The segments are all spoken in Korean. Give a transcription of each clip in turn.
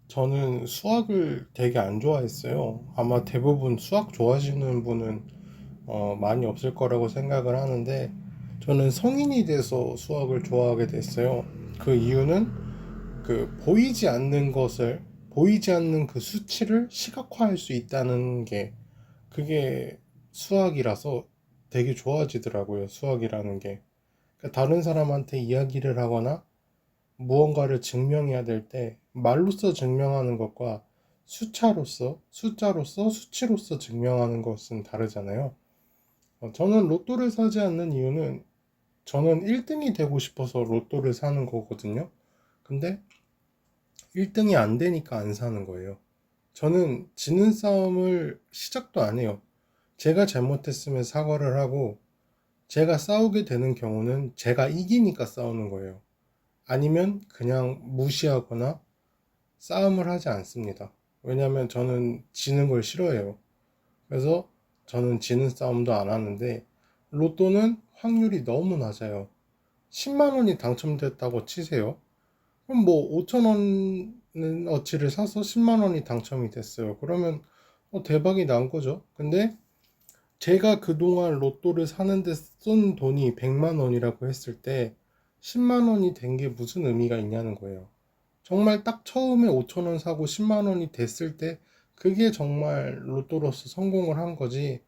저는 수학을 되게 안 좋아했어요. 아마 대부분 수학 좋아하시는 분은 많이 없을 거라고 생각을 하는데, 저는 성인이 돼서 수학을 좋아하게 됐어요. 그 이유는 보이지 않는 그 수치를 시각화할 수 있다는 게, 그게 수학이라서 되게 좋아지더라고요. 수학이라는 게. 그러니까 다른 사람한테 이야기를 하거나 무언가를 증명해야 될 때 말로써 증명하는 것과 숫자로서, 수치로서 증명하는 것은 다르잖아요. 저는 로또를 사지 않는 이유는 저는 1등이 되고 싶어서 로또를 사는 거거든요. 근데 1등이 안 되니까 안 사는 거예요. 저는 지는 싸움을 시작도 안 해요. 제가 잘못했으면 사과를 하고, 제가 싸우게 되는 경우는 제가 이기니까 싸우는 거예요. 아니면 그냥 무시하거나 싸움을 하지 않습니다. 왜냐하면 저는 지는 걸 싫어해요. 그래서 저는 지는 싸움도 안 하는데, 로또는 확률이 너무 낮아요. 10만 원이 당첨됐다고 치세요. 그럼 뭐 5천 원어치를 사서 10만 원이 당첨이 됐어요. 그러면 대박이 난 거죠. 근데 제가 그동안 로또를 사는데 쓴 돈이 100만 원이라고 했을 때 10만 원이 된 게 무슨 의미가 있냐는 거예요. 정말 딱 처음에 5천 원 사고 10만 원이 됐을 때 그게 정말 로또로서 성공을 한 거지,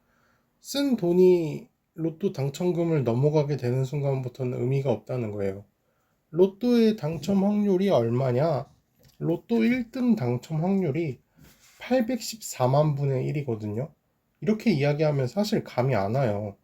쓴 돈이 로또 당첨금을 넘어가게 되는 순간부터는 의미가 없다는 거예요. 로또의 당첨 확률이 얼마냐? 로또 1등 당첨 확률이 814만 분의 1이거든요. 이렇게 이야기하면 사실 감이 안 와요.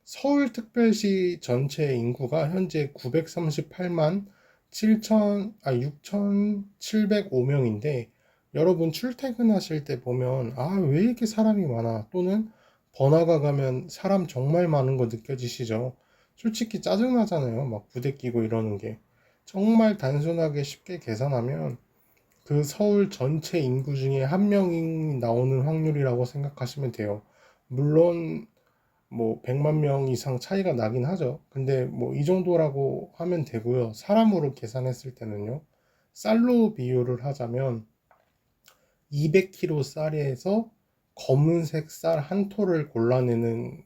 서울특별시 전체 인구가 현재 938만 6,705명인데, 여러분 출퇴근하실 때 보면 왜 이렇게 사람이 많아, 또는 번화가 가면 사람 정말 많은 거 느껴지시죠? 솔직히 짜증나잖아요. 막 부대 끼고 이러는 게. 정말 단순하게 쉽게 계산하면 그 서울 전체 인구 중에 한 명이 나오는 확률이라고 생각하시면 돼요. 물론 뭐 100만 명 이상 차이가 나긴 하죠. 근데 뭐 이 정도라고 하면 되고요. 사람으로 계산했을 때는요. 쌀로 비유를 하자면 200kg 쌀에서 검은색 쌀 한 톨을 골라내는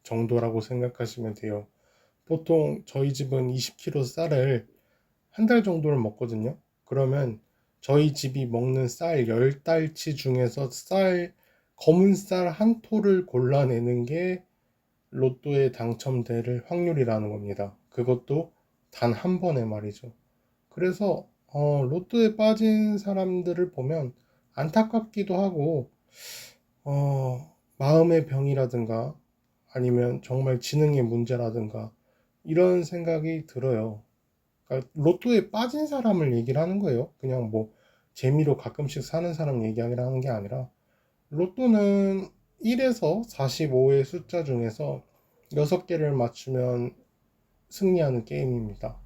정도라고 생각하시면 돼요. 보통 저희 집은 20kg 쌀을 한 달 정도를 먹거든요. 그러면 저희 집이 먹는 쌀 10달치 중에서 검은 쌀 한 톨을 골라내는 게 로또에 당첨될 확률이라는 겁니다. 그것도 단 한 번에 말이죠. 그래서 로또에 빠진 사람들을 보면 안타깝기도 하고, 마음의 병이라든가 아니면 정말 지능의 문제라든가 이런 생각이 들어요. 그러니까 로또에 빠진 사람을 얘기를 하는 거예요. 그냥 뭐 재미로 가끔씩 사는 사람 얘기하는 게 아니라, 로또는 1에서 45의 숫자 중에서 6개를 맞추면 승리하는 게임입니다.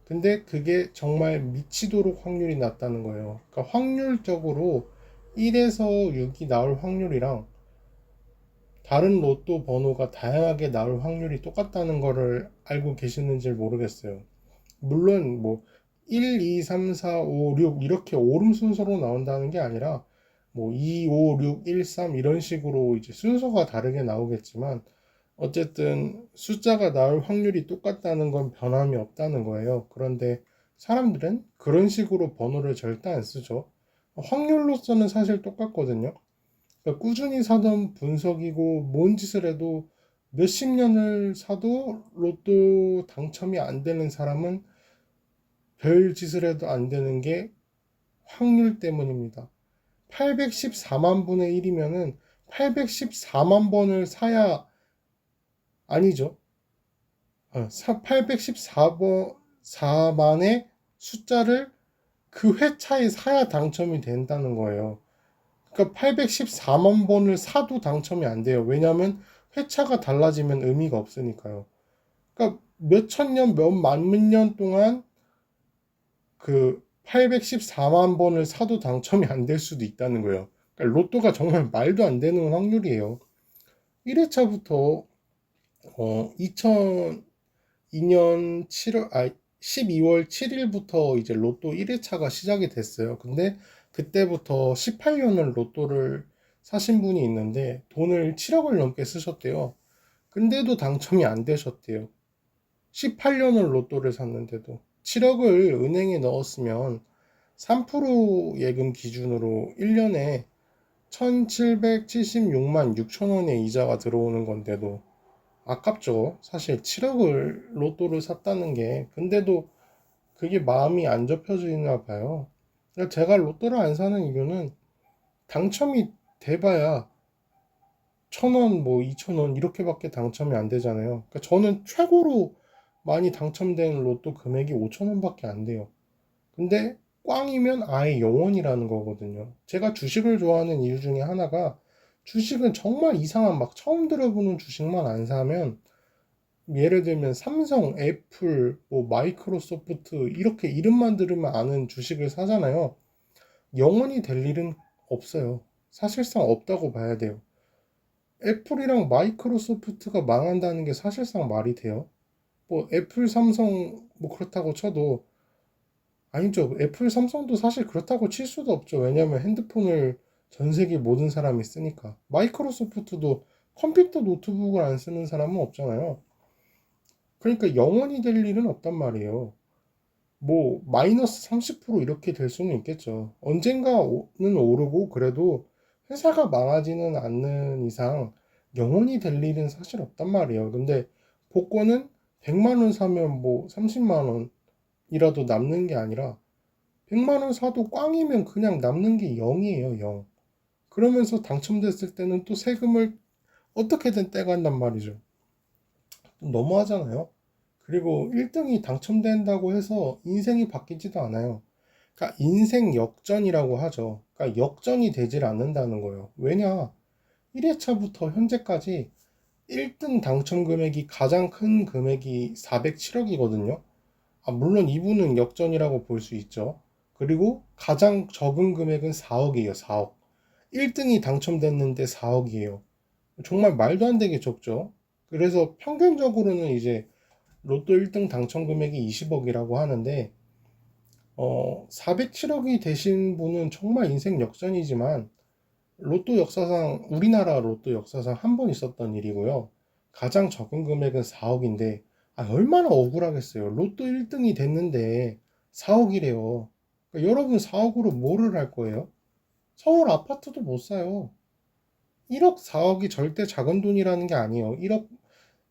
근데 그게 정말 미치도록 확률이 낮다는 거예요. 그러니까 확률적으로 1에서 6이 나올 확률이랑 다른 로또 번호가 다양하게 나올 확률이 똑같다는 거를 알고 계시는지 모르겠어요. 물론 뭐 1, 2, 3, 4, 5, 6 이렇게 오름 순서로 나온다는 게 아니라 뭐 2, 5, 6, 1, 3 이런 식으로 이제 순서가 다르게 나오겠지만, 어쨌든 숫자가 나올 확률이 똑같다는 건 변함이 없다는 거예요. 그런데 사람들은 그런 식으로 번호를 절대 안 쓰죠. 확률로서는 사실 똑같거든요. 그러니까 꾸준히 사던 분석이고, 뭔 짓을 해도 몇십 년을 사도 로또 당첨이 안 되는 사람은 별 짓을 해도 안 되는 게 확률 때문입니다. 814만 분의 1이면은 814만 번을 사야, 아니죠. 814번, 4만의 숫자를 그 회차에 사야 당첨이 된다는 거예요. 그러니까 814만 번을 사도 당첨이 안 돼요. 왜냐하면 회차가 달라지면 의미가 없으니까요. 그러니까 몇 천 년, 몇 만 년 동안 그 814만 번을 사도 당첨이 안 될 수도 있다는 거예요. 그러니까 로또가 정말 말도 안 되는 확률이에요. 1회차부터 2002년 7월, 12월 7일부터 이제 로또 1회차가 시작이 됐어요. 근데 그때부터 18년을 로또를 사신 분이 있는데 돈을 7억을 넘게 쓰셨대요. 근데도 당첨이 안 되셨대요. 18년을 로또를 샀는데도 7억을 은행에 넣었으면 3% 예금 기준으로 1년에 1776만 6천 원의 이자가 들어오는 건데도 아깝죠. 사실 7억을 로또를 샀다는 게. 근데도 그게 마음이 안 접혀지나 봐요. 그러니까 제가 로또를 안 사는 이유는 당첨이 돼봐야 1,000원, 뭐 2,000원 이렇게밖에 당첨이 안 되잖아요. 그러니까 저는 최고로 많이 당첨된 로또 금액이 5,000원밖에 안 돼요. 근데 꽝이면 아예 0원이라는 거거든요. 제가 주식을 좋아하는 이유 중에 하나가 주식은 정말 이상한 막 처음 들어보는 주식만 안 사면 예를 들면 삼성, 애플, 뭐 마이크로소프트 이렇게 이름만 들으면 아는 주식을 사잖아요. 영원히 될 일은 없어요. 사실상 없다고 봐야 돼요. 애플이랑 마이크로소프트가 망한다는 게 사실상 말이 돼요? 뭐 애플, 삼성 뭐 그렇다고 쳐도 아니죠. 애플, 삼성도 사실 그렇다고 칠 수도 없죠. 왜냐하면 핸드폰을 전 세계 모든 사람이 쓰니까. 마이크로소프트도 컴퓨터 노트북을 안 쓰는 사람은 없잖아요. 그러니까 영원히 될 일은 없단 말이에요. 뭐 마이너스 30% 이렇게 될 수는 있겠죠. 언젠가는 오르고 그래도 회사가 망하지는 않는 이상 영원히 될 일은 사실 없단 말이에요. 근데 복권은 100만 원 사면 뭐 30만 원이라도 남는 게 아니라 100만 원 사도 꽝이면 그냥 남는 게 0이에요, 0. 그러면서 당첨됐을 때는 또 세금을 어떻게든 떼간단 말이죠. 너무하잖아요. 그리고 1등이 당첨된다고 해서 인생이 바뀌지도 않아요. 그러니까 인생 역전이라고 하죠. 그러니까 역전이 되질 않는다는 거예요. 왜냐? 1회차부터 현재까지 1등 당첨 금액이 가장 큰 금액이 407억이거든요. 아, 물론 이분은 역전이라고 볼 수 있죠. 그리고 가장 적은 금액은 4억이에요, 4억. 1등이 당첨됐는데 4억이에요. 정말 말도 안 되게 적죠. 그래서 평균적으로는 이제 로또 1등 당첨 금액이 20억이라고 하는데 407억이 되신 분은 정말 인생 역전이지만 로또 역사상 우리나라 로또 역사상 한 번 있었던 일이고요. 가장 적은 금액은 4억인데 얼마나 억울하겠어요. 로또 1등이 됐는데 4억이래요. 그러니까 여러분 4억으로 뭐를 할 거예요? 서울 아파트도 못 사요. 1억 4억이 절대 작은 돈이라는 게 아니에요. 1억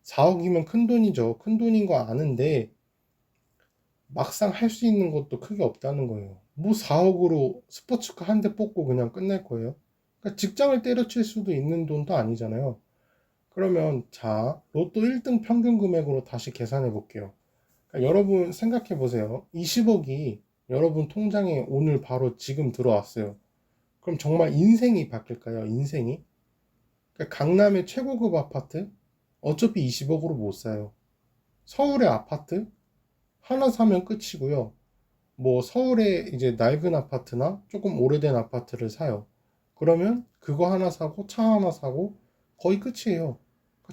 4억이면 큰 돈이죠. 큰 돈인 거 아는데 막상 할 수 있는 것도 크게 없다는 거예요. 뭐 4억으로 스포츠카 한 대 뽑고 그냥 끝낼 거예요? 그러니까 직장을 때려칠 수도 있는 돈도 아니잖아요. 그러면 자, 로또 1등 평균 금액으로 다시 계산해 볼게요. 그러니까 여러분 생각해 보세요. 20억이 여러분 통장에 오늘 바로 지금 들어왔어요. 그럼 정말 인생이 바뀔까요? 인생이? 그러니까 강남의 최고급 아파트? 어차피 20억으로 못 사요. 서울의 아파트? 하나 사면 끝이고요. 뭐 서울에 이제 낡은 아파트나 조금 오래된 아파트를 사요. 그러면 그거 하나 사고 차 하나 사고 거의 끝이에요.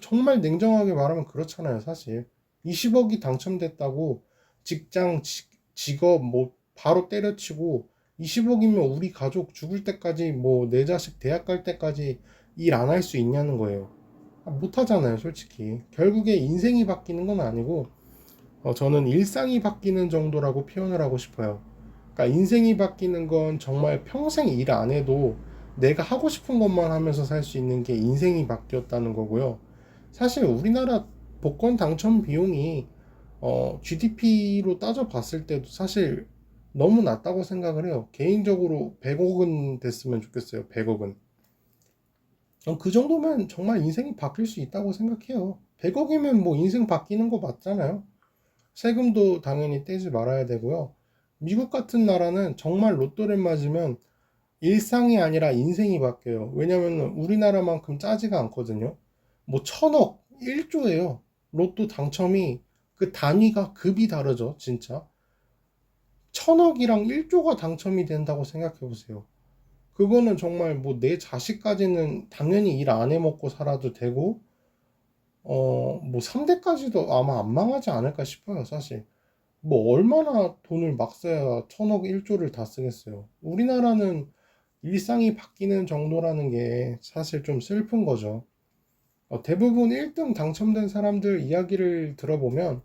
정말 냉정하게 말하면 그렇잖아요, 사실. 20억이 당첨됐다고 직장, 직업 뭐 바로 때려치고 20억이면 우리 가족 죽을 때까지 뭐 내 자식 대학 갈 때까지 일 안 할 수 있냐는 거예요. 못 하잖아요, 솔직히. 결국에 인생이 바뀌는 건 아니고 저는 일상이 바뀌는 정도라고 표현을 하고 싶어요. 그러니까 인생이 바뀌는 건 정말 평생 일 안 해도 내가 하고 싶은 것만 하면서 살 수 있는 게 인생이 바뀌었다는 거고요. 사실 우리나라 복권 당첨 비용이 GDP로 따져 봤을 때도 사실 너무 낮다고 생각을 해요. 개인적으로 100억은 됐으면 좋겠어요. 100억은. 그 정도면 정말 인생이 바뀔 수 있다고 생각해요. 100억이면 뭐 인생 바뀌는 거 맞잖아요. 세금도 당연히 떼지 말아야 되고요. 미국 같은 나라는 정말 로또를 맞으면 일상이 아니라 인생이 바뀌어요. 왜냐면 우리나라만큼 짜지가 않거든요. 뭐 1,000억, 1조예요. 로또 당첨이 그 단위가 급이 다르죠, 진짜. 1,000억이랑 1조가 당첨이 된다고 생각해 보세요. 그거는 정말 뭐 내 자식까지는 당연히 일 안 해 먹고 살아도 되고, 뭐 3대까지도 아마 안 망하지 않을까 싶어요, 사실. 뭐 얼마나 돈을 막 써야 1000억 1조를 다 쓰겠어요. 우리나라는 일상이 바뀌는 정도라는 게 사실 좀 슬픈 거죠. 대부분 1등 당첨된 사람들 이야기를 들어보면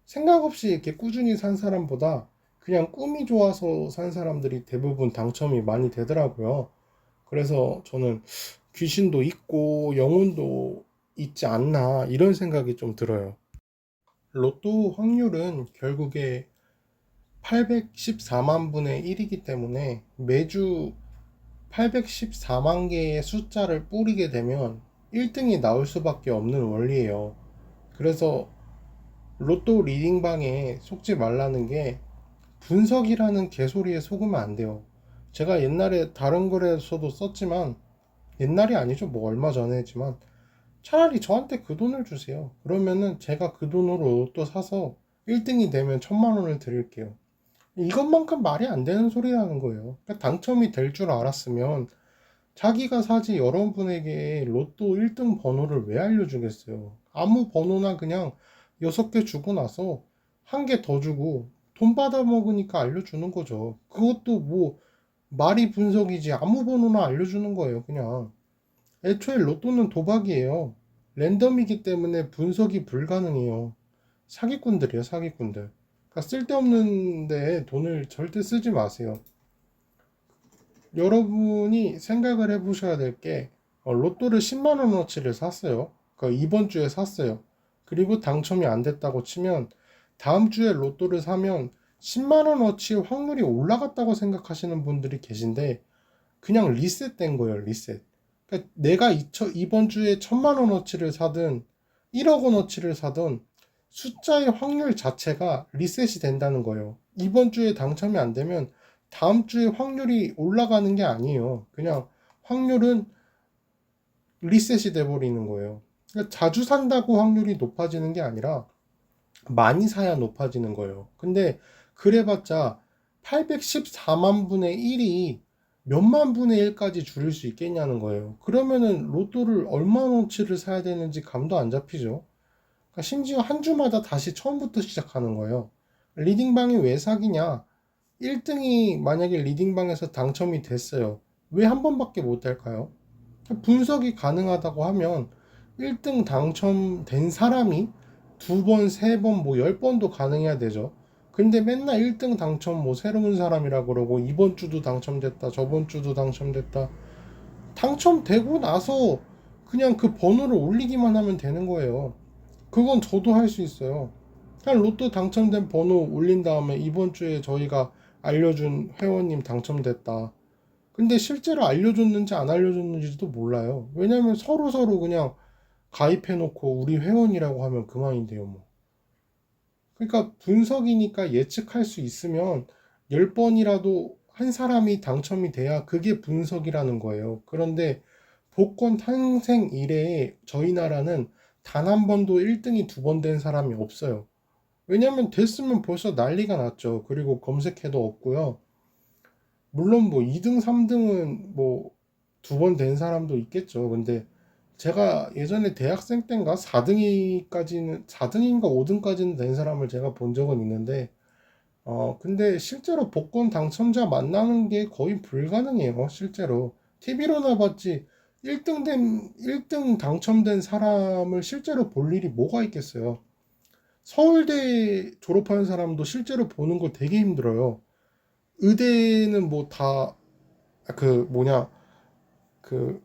생각 없이 이렇게 꾸준히 산 사람보다 그냥 꿈이 좋아서 산 사람들이 대부분 당첨이 많이 되더라고요. 그래서 저는 귀신도 있고 영혼도 있지 않나 이런 생각이 좀 들어요. 로또 확률은 결국에 814만 분의 1이기 때문에 매주 814만 개의 숫자를 뿌리게 되면 1등이 나올 수밖에 없는 원리예요. 그래서 로또 리딩방에 속지 말라는 게 분석이라는 개소리에 속으면 안 돼요. 제가 옛날에 다른 글에서도 썼지만, 옛날이 아니죠. 뭐 얼마 전에 했지만, 차라리 저한테 그 돈을 주세요. 그러면은 제가 그 돈으로 로또 사서 1등이 되면 1000만 원을 드릴게요. 이것만큼 말이 안 되는 소리라는 거예요. 그러니까 당첨이 될 줄 알았으면 자기가 사지 여러분에게 로또 1등 번호를 왜 알려주겠어요? 아무 번호나 그냥 6개 주고 나서 한 개 더 주고 돈 받아 먹으니까 알려주는 거죠. 그것도 뭐 말이 분석이지 아무 번호나 알려주는 거예요, 그냥. 애초에 로또는 도박이에요. 랜덤이기 때문에 분석이 불가능해요. 사기꾼들이에요, 사기꾼들. 그러니까 쓸데없는 데 돈을 절대 쓰지 마세요. 여러분이 생각을 해보셔야 될 게, 로또를 10만 원어치를 샀어요. 그러니까 이번 주에 샀어요. 그리고 당첨이 안 됐다고 치면 다음 주에 로또를 사면 10만 원어치 확률이 올라갔다고 생각하시는 분들이 계신데 그냥 리셋된 거예요, 리셋. 그러니까 내가 이번 주에 1000만 원어치를 사든 1억 원어치를 사든 숫자의 확률 자체가 리셋이 된다는 거예요. 이번 주에 당첨이 안 되면 다음 주에 확률이 올라가는 게 아니에요. 그냥 확률은 리셋이 돼버리는 거예요. 그러니까 자주 산다고 확률이 높아지는 게 아니라 많이 사야 높아지는 거예요. 근데 그래봤자 814만 분의 1이 몇만 분의 1까지 줄일 수 있겠냐는 거예요. 그러면은 로또를 얼마어치를 사야 되는지 감도 안 잡히죠. 그러니까 심지어 한 주마다 다시 처음부터 시작하는 거예요. 리딩방이 왜 사기냐? 1등이 만약에 리딩방에서 당첨이 됐어요. 왜 한 번밖에 못 할까요? 분석이 가능하다고 하면 1등 당첨된 사람이 두 번, 세 번, 뭐 10번도 가능해야 되죠. 근데 맨날 1등 당첨 뭐 새로운 사람이라 그러고 이번 주도 당첨됐다, 저번 주도 당첨됐다. 당첨되고 나서 그냥 그 번호를 올리기만 하면 되는 거예요. 그건 저도 할 수 있어요. 그냥 로또 당첨된 번호 올린 다음에 이번 주에 저희가 알려준 회원님 당첨됐다. 근데 실제로 알려줬는지 안 알려줬는지도 몰라요. 왜냐면 서로 그냥 가입해놓고 우리 회원이라고 하면 그만인데요, 뭐. 그러니까 분석이니까 예측할 수 있으면 10번이라도 한 사람이 당첨이 돼야 그게 분석이라는 거예요. 그런데 복권 탄생 이래에 저희 나라는 단 한 번도 1등이 두 번 된 사람이 없어요. 왜냐면 됐으면 벌써 난리가 났죠. 그리고 검색해도 없고요. 물론 뭐 2등, 3등은 뭐 두 번 된 사람도 있겠죠. 근데 제가 예전에 대학생 때인가 4등인가 5등까지는 된 사람을 제가 본 적은 있는데, 근데 실제로 복권 당첨자 만나는 게 거의 불가능해요. 실제로. TV로나 봤지 1등 당첨된 사람을 실제로 볼 일이 뭐가 있겠어요. 서울대 졸업하는 사람도 실제로 보는 거 되게 힘들어요. 의대는 뭐 다 그 뭐냐 그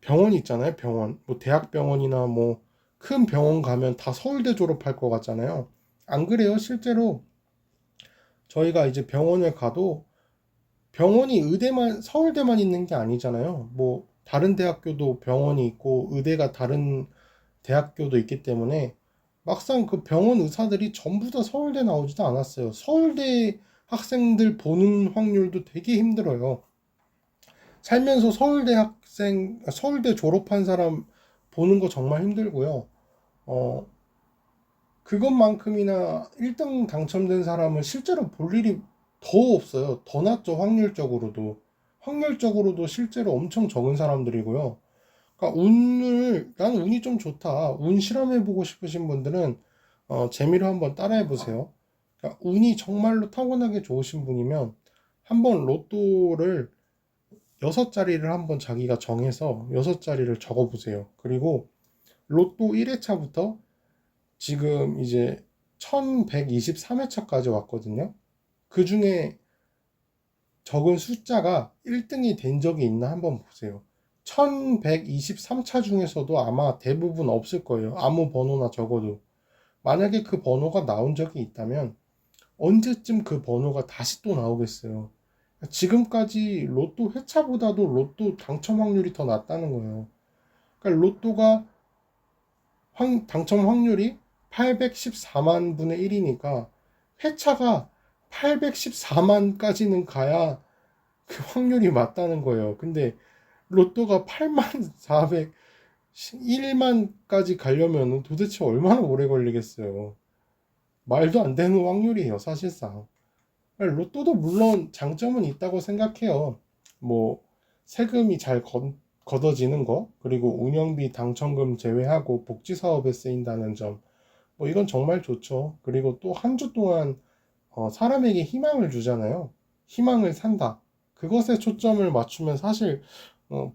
병원 있잖아요. 병원 뭐 대학병원이나 뭐 큰 병원 가면 다 서울대 졸업할 것 같잖아요. 안 그래요? 실제로 저희가 이제 병원을 가도 병원이 의대만 서울대만 있는 게 아니잖아요. 뭐 다른 대학교도 병원이 있고 의대가 다른 대학교도 있기 때문에 막상 그 병원 의사들이 전부 다 서울대 나오지도 않았어요. 서울대 학생들 보는 확률도 되게 힘들어요. 살면서 서울대 졸업한 사람 보는 거 정말 힘들고요. 어, 그것만큼이나 1등 당첨된 사람은 실제로 볼 일이 더 없어요. 더 낫죠, 확률적으로도. 확률적으로도 실제로 엄청 적은 사람들이고요. 그러니까 나는 운이 좀 좋다. 운 실험해보고 싶으신 분들은, 재미로 한번 따라해보세요. 그러니까 운이 정말로 타고나게 좋으신 분이면 한번 로또를 6자리를 한번 자기가 정해서 6자리를 적어 보세요. 그리고 로또 1회차부터 지금 이제 1123회차까지 왔거든요. 그 중에 적은 숫자가 1등이 된 적이 있나 한번 보세요. 1123차 중에서도 아마 대부분 없을 거예요. 아무 번호나 적어도. 만약에 그 번호가 나온 적이 있다면 언제쯤 그 번호가 다시 또 나오겠어요. 지금까지 로또 회차보다도 로또 당첨 확률이 더 낮다는 거예요. 그러니까 로또가 당첨 확률이 814만 분의 1이니까 회차가 814만까지는 가야 그 확률이 맞다는 거예요. 근데 로또가 8만 401만까지 가려면 도대체 얼마나 오래 걸리겠어요. 말도 안 되는 확률이에요, 사실상. 로또도 물론 장점은 있다고 생각해요. 뭐 세금이 잘 걷어지는 거, 그리고 운영비 당첨금 제외하고 복지 사업에 쓰인다는 점, 뭐 이건 정말 좋죠. 그리고 또 한 주 동안 사람에게 희망을 주잖아요. 희망을 산다. 그것에 초점을 맞추면 사실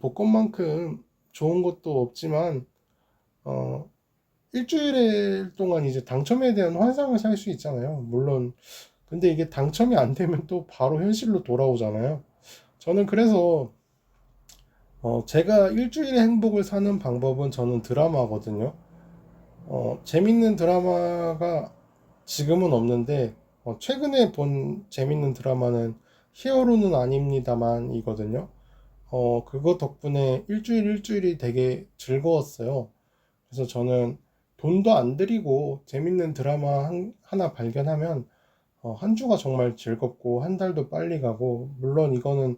복권만큼 좋은 것도 없지만 어, 일주일 동안 이제 당첨에 대한 환상을 살 수 있잖아요. 물론 근데 이게 당첨이 안 되면 또 바로 현실로 돌아오잖아요. 저는 그래서 제가 일주일의 행복을 사는 방법은 저는 드라마거든요. 재밌는 드라마가 지금은 없는데 최근에 본 재밌는 드라마는 히어로는 아닙니다만 이거든요. 그거 덕분에 일주일이 되게 즐거웠어요. 그래서 저는 돈도 안 들이고 재밌는 드라마 하나 발견하면 한 주가 정말 즐겁고 한 달도 빨리 가고, 물론 이거는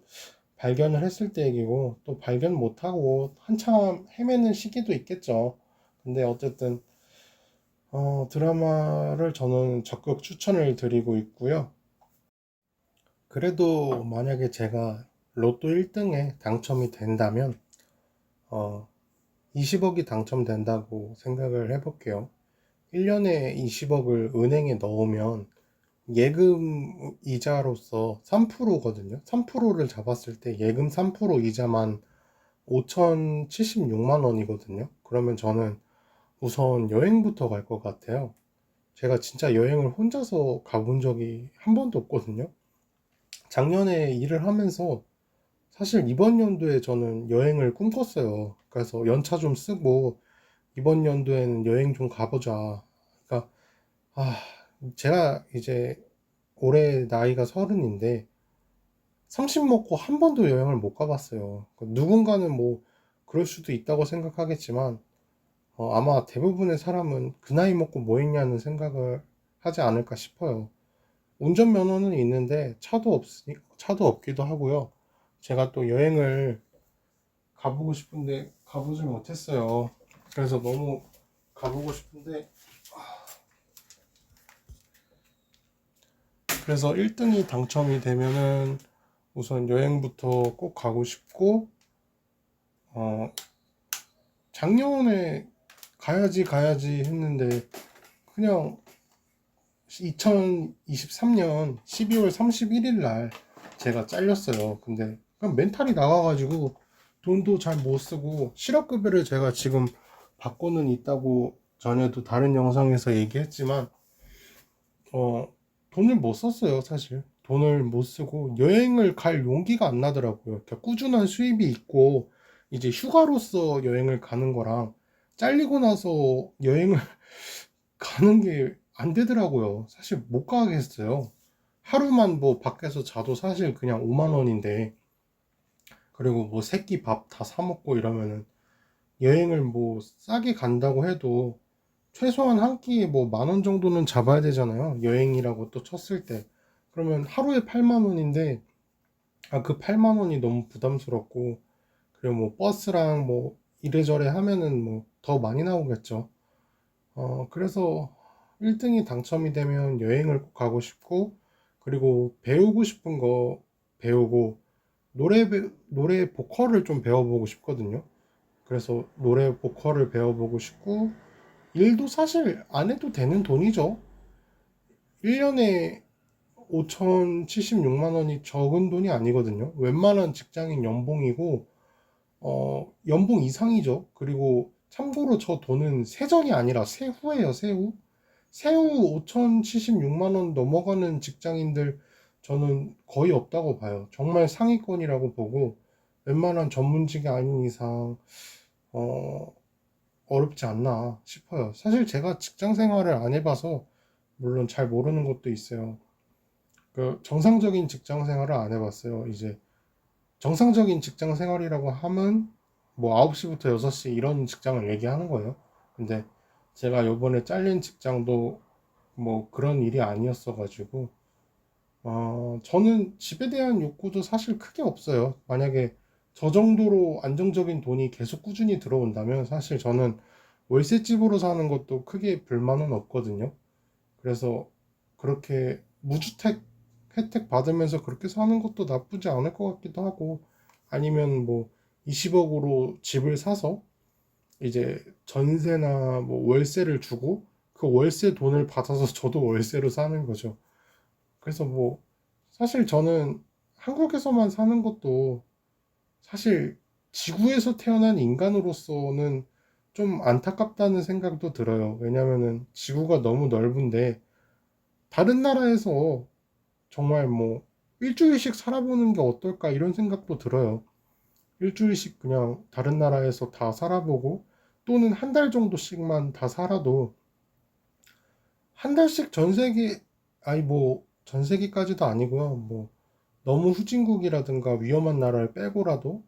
발견을 했을 때 얘기고 또 발견 못하고 한참 헤매는 시기도 있겠죠. 근데 어쨌든 드라마를 저는 적극 추천을 드리고 있고요. 그래도 만약에 제가 로또 1등에 당첨이 된다면 20억이 당첨된다고 생각을 해볼게요. 1년에 20억을 은행에 넣으면 예금 이자로서 3%거든요. 3%를 잡았을 때 예금 3% 이자만 5,076만 원이거든요. 그러면 저는 우선 여행부터 갈 것 같아요. 제가 진짜 여행을 혼자서 가본 적이 한 번도 없거든요. 작년에 일을 하면서 사실 이번 연도에 저는 여행을 꿈꿨어요. 그래서 연차 좀 쓰고 이번 연도에는 여행 좀 가보자. 그러니까 아, 제가 이제 올해 나이가 30인데 30 먹고 한 번도 여행을 못 가봤어요. 누군가는 뭐 그럴 수도 있다고 생각하겠지만 아마 대부분의 사람은 그 나이 먹고 뭐 했냐는 생각을 하지 않을까 싶어요. 운전면허는 있는데 차도 없기도 하고요. 제가 또 여행을 가보고 싶은데 가보지 못했어요. 그래서 너무 가보고 싶은데, 그래서 1등이 당첨이 되면은 우선 여행부터 꼭 가고 싶고, 어, 작년에 가야지 했는데 그냥 2023년 12월 31일 날 제가 잘렸어요. 근데 그냥 멘탈이 나가가지고 돈도 잘 못 쓰고, 실업급여를 제가 지금 받고는 있다고 전에도 다른 영상에서 얘기했지만 돈을 못 썼어요. 사실 돈을 못 쓰고 여행을 갈 용기가 안 나더라고요. 그러니까 꾸준한 수입이 있고 이제 휴가로서 여행을 가는 거랑 잘리고 나서 여행을 가는 게 안 되더라고요. 사실 못 가겠어요. 하루만 뭐 밖에서 자도 사실 그냥 5만 원인데, 그리고 뭐 새끼 밥 다 사 먹고 이러면은 여행을 뭐 싸게 간다고 해도 최소한 한 끼에 뭐 만 원 정도는 잡아야 되잖아요. 여행이라고 또 쳤을 때. 그러면 하루에 8만 원인데, 그 8만 원이 너무 부담스럽고, 그리고 뭐 버스랑 뭐 이래저래 하면은 뭐 더 많이 나오겠죠. 그래서 1등이 당첨이 되면 여행을 꼭 가고 싶고, 그리고 배우고 싶은 거 배우고, 노래 보컬을 좀 배워보고 싶거든요. 그래서 노래 보컬을 배워보고 싶고, 일도 사실 안 해도 되는 돈이죠. 1년에 5,076만 원이 적은 돈이 아니거든요. 웬만한 직장인 연봉이고, 연봉 이상이죠. 그리고 참고로 저 돈은 세전이 아니라 세후예요, 세후. 세후 5,076만 원 넘어가는 직장인들 저는 거의 없다고 봐요. 정말 상위권이라고 보고, 웬만한 전문직이 아닌 이상, 어, 어렵지 않나 싶어요. 사실 제가 직장 생활을 안 해봐서, 물론 잘 모르는 것도 있어요. 그 정상적인 직장 생활을 안 해봤어요. 이제 정상적인 직장 생활이라고 하면 뭐 9시부터 6시 이런 직장을 얘기하는 거예요. 근데 제가 요번에 잘린 직장도 뭐 그런 일이 아니었어가지고 저는 집에 대한 욕구도 사실 크게 없어요. 만약에 저 정도로 안정적인 돈이 계속 꾸준히 들어온다면 사실 저는 월세집으로 사는 것도 크게 불만은 없거든요. 그래서 그렇게 무주택 혜택 받으면서 그렇게 사는 것도 나쁘지 않을 것 같기도 하고, 아니면 뭐 20억으로 집을 사서 이제 전세나 뭐 월세를 주고 그 월세 돈을 받아서 저도 월세로 사는 거죠. 그래서 뭐 사실 저는 한국에서만 사는 것도 사실 지구에서 태어난 인간으로서는 좀 안타깝다는 생각도 들어요. 왜냐면은 지구가 너무 넓은데 다른 나라에서 정말 뭐 일주일씩 살아보는 게 어떨까 이런 생각도 들어요. 일주일씩 그냥 다른 나라에서 다 살아보고 또는 한 달 정도씩만 다 살아도 한 달씩 전 세계 아니 뭐 전 세계까지도 아니고요. 뭐 너무 후진국이라든가 위험한 나라를 빼고라도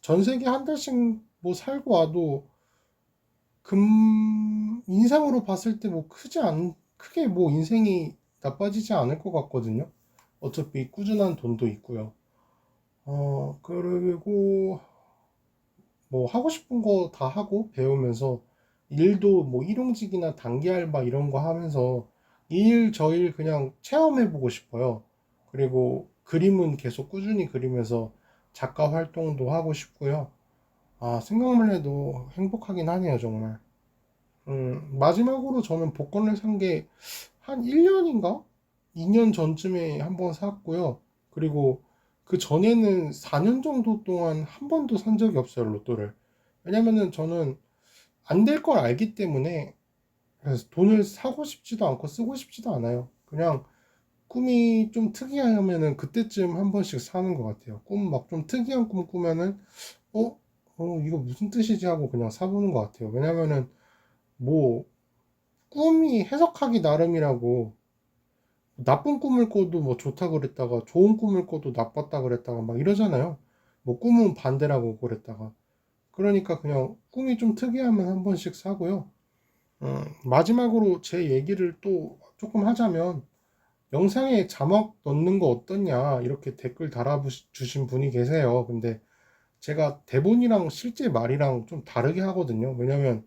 전 세계 한 달씩 뭐 살고 와도 인상으로 봤을 때 뭐 크게 뭐 인생이 나빠지지 않을 것 같거든요. 어차피 꾸준한 돈도 있고요. 그리고 뭐 하고 싶은 거 다 하고 배우면서 일도 뭐 일용직이나 단기 알바 이런 거 하면서 이 일 저 일 그냥 체험해 보고 싶어요. 그리고 그림은 계속 꾸준히 그리면서 작가 활동도 하고 싶고요. 생각만 해도 행복하긴 하네요, 정말. 마지막으로 저는 복권을 산 게 한 1년인가? 2년 전쯤에 한번 샀고요. 그리고 그 전에는 4년 정도 동안 한 번도 산 적이 없어요, 로또를. 왜냐면은 저는 안 될 걸 알기 때문에 그래서 돈을 사고 싶지도 않고 쓰고 싶지도 않아요. 그냥 꿈이 좀 특이하면은 그때쯤 한 번씩 사는 것 같아요. 꿈 막 좀 특이한 꿈 꾸면은 어? 이거 무슨 뜻이지 하고 그냥 사보는 것 같아요. 왜냐면은 뭐 꿈이 해석하기 나름이라고 나쁜 꿈을 꿔도 뭐 좋다 그랬다가 좋은 꿈을 꿔도 나빴다 그랬다가 막 이러잖아요. 뭐 꿈은 반대라고 그랬다가 그러니까 그냥 꿈이 좀 특이하면 한 번씩 사고요. 마지막으로 제 얘기를 또 조금 하자면 영상에 자막 넣는 거 어떻냐 이렇게 댓글 달아주신 분이 계세요. 근데 제가 대본이랑 실제 말이랑 좀 다르게 하거든요. 왜냐면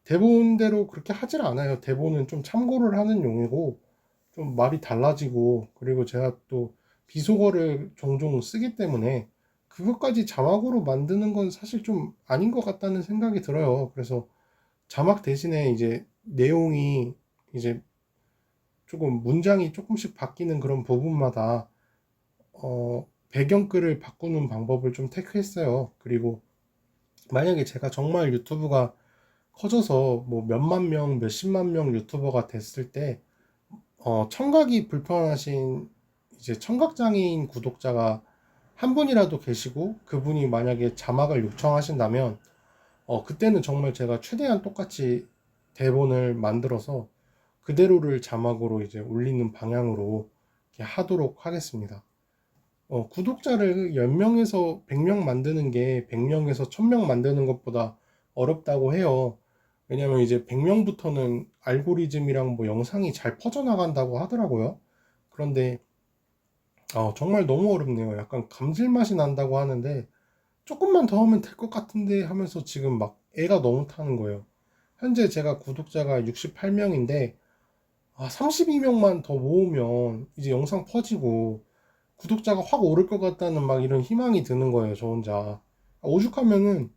대본대로 그렇게 하질 않아요. 대본은 좀 참고를 하는 용이고 좀 말이 달라지고 그리고 제가 또 비속어를 종종 쓰기 때문에 그것까지 자막으로 만드는 건 사실 좀 아닌 것 같다는 생각이 들어요. 그래서 자막 대신에 이제 내용이 이제 조금 문장이 조금씩 바뀌는 그런 부분마다 배경글을 바꾸는 방법을 좀 택했어요. 그리고 만약에 제가 정말 유튜브가 커져서 뭐 몇만 명, 몇십만 명 유튜버가 됐을 때 청각이 불편하신 이제 청각장애인 구독자가 한 분이라도 계시고 그분이 만약에 자막을 요청하신다면 그때는 정말 제가 최대한 똑같이 대본을 만들어서 그대로를 자막으로 이제 올리는 방향으로 이렇게 하도록 하겠습니다. 구독자를 10명에서 100명 만드는 게 100명에서 1000명 만드는 것보다 어렵다고 해요. 왜냐면 이제 100명부터는 알고리즘이랑 뭐 영상이 잘 퍼져나간다고 하더라고요. 그런데 정말 너무 어렵네요. 약간 감질맛이 난다고 하는데 조금만 더 하면 될 것 같은데 하면서 지금 막 애가 너무 타는 거예요. 현재 제가 구독자가 68명인데 32명만 더 모으면 이제 영상 퍼지고 구독자가 확 오를 것 같다는 막 이런 희망이 드는 거예요, 저 혼자. 오죽하면은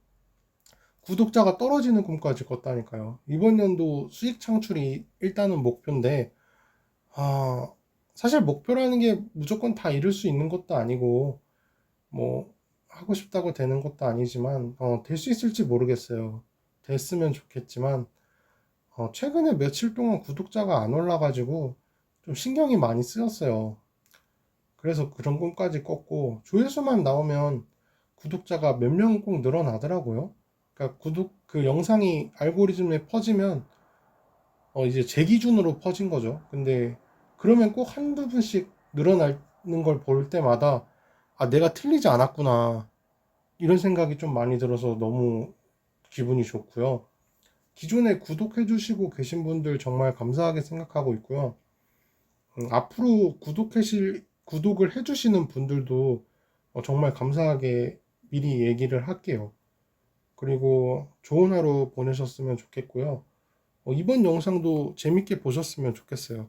구독자가 떨어지는 꿈까지 꿨다니까요. 이번 연도 수익 창출이 일단은 목표인데, 아, 사실 목표라는 게 무조건 다 이룰 수 있는 것도 아니고, 뭐, 하고 싶다고 되는 것도 아니지만, 될 수 있을지 모르겠어요. 됐으면 좋겠지만, 최근에 며칠 동안 구독자가 안 올라가지고, 좀 신경이 많이 쓰였어요. 그래서 그런 꿈까지 꿨고, 조회수만 나오면 구독자가 몇 명 꼭 늘어나더라고요. 그러니까 그 영상이 알고리즘에 퍼지면, 이제 제 기준으로 퍼진 거죠. 근데 그러면 꼭 한두 분씩 늘어나는 걸 볼 때마다 아, 내가 틀리지 않았구나. 이런 생각이 좀 많이 들어서 너무 기분이 좋고요. 기존에 구독해 주시고 계신 분들 정말 감사하게 생각하고 있고요. 앞으로 구독을 해 주시는 분들도 정말 감사하게 미리 얘기를 할게요. 그리고 좋은 하루 보내셨으면 좋겠고요. 이번 영상도 재밌게 보셨으면 좋겠어요.